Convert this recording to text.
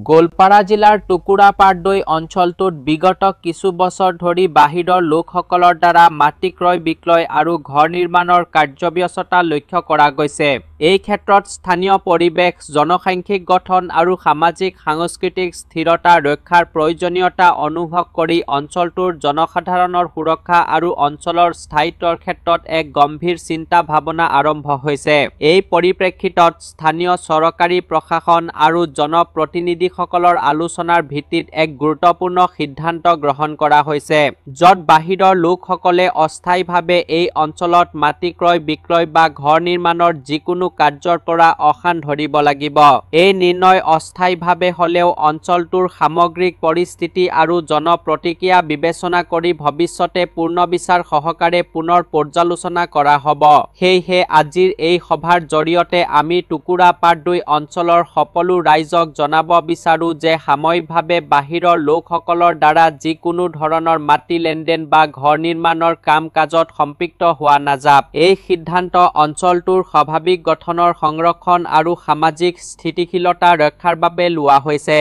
গোলপাৰা জিলাৰ টুকুৰাপাৰদৈ অঞ্চলটোত বিগত কিছু বছৰ ধৰি বাহিৰৰ লোকসকলৰ দ্বাৰা মাটি ক্ৰয় বিক্ৰয় আৰু ঘৰ নিৰ্মাণৰ কাৰ্যব্যস্ততা লক্ষ্য কৰা গৈছে। এই ক্ষেত্ৰত স্থানীয় পৰিৱেশ, জনসাংখ্যিক গঠন আৰু সামাজিক সাংস্কৃতিক স্থিৰতা ৰক্ষাৰ প্ৰয়োজনীয়তা অনুভৱ কৰি অঞ্চলটোৰ জনসাধাৰণৰ সুৰক্ষা আৰু অঞ্চলৰ স্থায়িত্বৰ ক্ষেত্ৰত এক গম্ভীৰ চিন্তা ভাৱনা আৰম্ভ হৈছে। এই পৰিপ্ৰেক্ষিতত স্থানীয় চৰকাৰী প্ৰশাসন আৰু জনপ্ৰতিনিধিসকলৰ আলোচনাৰ ভিত্তিত এক গুৰুত্বপূৰ্ণ সিদ্ধান্ত গ্ৰহণ কৰা হৈছে, য'ত বাহিৰৰ লোকসকলে অস্থায়ীভাৱে এই অঞ্চলত মাটি ক্ৰয় বিক্ৰয় বা ঘৰ নিৰ্মাণৰ যিকোনো কাৰ্যৰ পৰা অশান ধৰিব লাগিব। এই নিৰ্ণয় অস্থায়ীভাৱে হ'লেও অঞ্চলটোৰ সামগ্ৰিক পৰিস্থিতি আৰু জনপ্ৰতিক্ৰিয়া বিবেচনা কৰি ভৱিষ্যতে পূৰ্ণ বিচাৰ সহকাৰে পুনৰ পৰ্যালোচনা কৰা হ'ব। সেয়েহে আজিৰ এই সভাৰ জৰিয়তে আমি টুকুৰাপাৰদৈ অঞ্চলৰ সকলো ৰাইজক জনাব বিচাৰো যে সাময়িকভাৱে বাহিৰৰ লোকসকলৰ দ্বাৰা যিকোনো ধৰণৰ মাটি লেনদেন বা ঘৰ নিৰ্মাণৰ কাম-কাজত সম্পৃক্ত হোৱা নাযাব। এই সিদ্ধান্ত অঞ্চলটোৰ স্বাভাৱিক গঠনৰ সংৰক্ষণ আৰু সামাজিক স্থিতিশীলতা ৰক্ষাৰ বাবে লোৱা হৈছে।